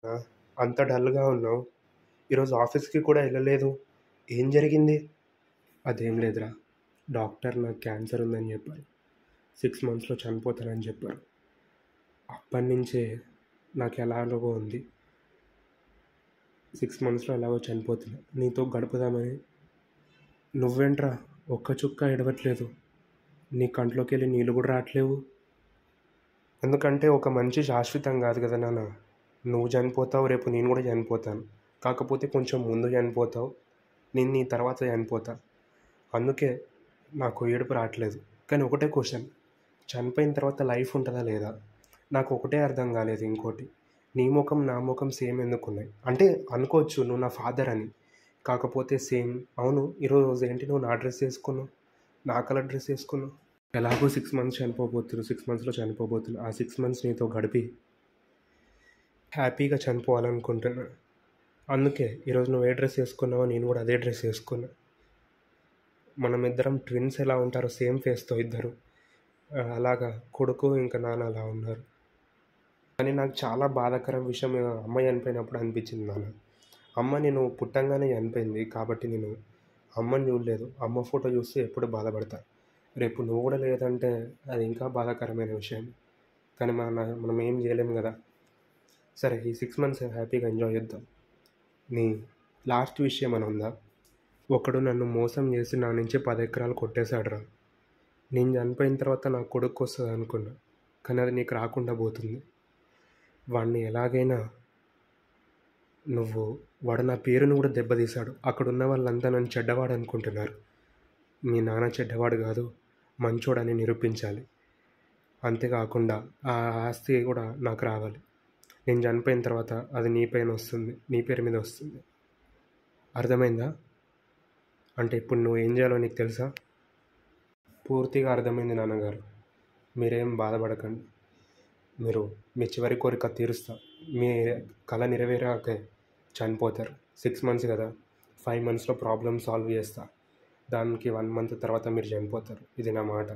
ఆ! అంత డల్‌గా ఉన్నావు. ఈరోజు ఆఫీస్‌కి కూడా ఎళ్ళలేదు. ఏం జరిగింది? అదేం లేదురా. డాక్టర్ నాకు క్యాన్సర్ ఉందని జెప్పారు. 6 మంత్స్‌లో చనిపోతానని జెప్పారు. అప్పటినుంచే నాకెలాగో ఉంది. 6 మంత్స్‌లో ఎలాగో చనిపోతున్నా. నీతో గడుపుదామని. నువ్వేంట్రా ఒక్క చుక్క ఏడవట్లేదు. నీ కంట్లోకెళ్ళి నీళ్ళు గూడా రాట్లేవు. ఎందుకంటే ఒక మనిషి శాశ్వతం గాదు గదా నాన్న. నువ్వు చనిపోతావు, రేపు నేను గూడా చనిపోతాను. కాకపోతే కొంచెం ముందు చనిపోతావు. నేను నీ తర్వాత చనిపోతా. అందుకే నాకు ఏడుపు రాట్లేదు. కానీ ఒకటే క్వెషన్, చనిపోయిన తర్వాత లైఫ్ ఉంటదా లేదా? నాకు ఒకటే అర్థం కాలేదు ఇంకోటి. నీ మొఖం, నా మొఖం సేమ్ ఎందుకున్నాయి? అంటే అనుకోవచ్చు నువ్వు నా ఫాదర్ అని. కాకపోతే సేమ్. అవును, ఈరోజు ఏంటి నువ్వు నా డ్రెస్ ఏసుకున్నావు? నా కలర్ డ్రెస్ ఏసుకున్నావు. ఎలాగో 6 మంత్స్ చనిపోబోతున్నా. 6 మంత్స్‌లో చనిపోబోతున్నా. ఆ 6 మంత్స్ నీతో గడిపి హ్యాపీగా చనిపోవాలనుకుంటున్నా. అందుకే ఈరోజు నువ్వు ఏ డ్రెస్ ఏసుకున్నావో నేను కూడా అదే డ్రెస్ ఏసుకున్నా. మనమిద్దరం ట్విన్స్ ఎలా ఉంటారో సేమ్ ఫేస్‌తో ఇద్దరు. అలాగా కొడుకు ఇంకా నాన్న అలా ఉన్నారు. కానీ నాకు చాలా బాధాకరం విషయం అమ్మ చనిపోయినప్పుడు అనిపించింది నాన్న. అమ్మ నేను పుట్టంగానే చనిపోయింది. కాబట్టి నేను అమ్మని చూడలేదు. అమ్మ ఫోటో చూస్తే ఎప్పుడు బాధపడతా. రేపు నువ్వు కూడా లేదంటే అది ఇంకా బాధాకరమైన విషయం. కానీ మనం ఏం చేయలేం గదా! సరే ఈ 6 మంత్స్ హ్యాపీగా ఎంజాయ్ చేద్దాం. నీ లాస్ట్ విష్ ఏమైనా ఉందా? ఒకడు నన్ను మోసం చేసి నా నుంచి 10 ఎకరాలు కొట్టేశాడురా. నేను చనిపోయిన తర్వాత నా కొడుకొస్తదనుకున్నా. కానీ అది నీకు రాకుండా పోతుంది. వాడిని ఎలాగైనా వాడు నా పేరుని కూడా దెబ్బతీశాడు. అక్కడున్న వాళ్ళంతా నన్ను చెడ్డవాడనుకుంటున్నారు. మీ నాన్న చెడ్డవాడు కాదు, మంచోడని నిరూపించాలి. అంతేకాకుండా ఆ ఆస్తి కూడా నాకు రావాలి. నేను చనిపోయిన తర్వాత అది నీ పైన వస్తుంది. నీ పేరు మీద వస్తుంది. అర్థమైందా? అంటే ఇప్పుడు నువ్వు ఏం చేయాలో నీకు తెలుసా? పూర్తిగా అర్థమైంది నాన్నగారు. మీరేం బాధపడకండి. మీ చివరి కోరిక తీరుస్తా. మీ కల నెరవేరాకే చనిపోతారు. 6 మంత్స్ కదా, 5 మంత్స్‌లో ప్రాబ్లమ్ సాల్వ్ చేస్తా. దానికి 1 మంత్ తర్వాత మీరు చనిపోతారు. ఇది నా మాట.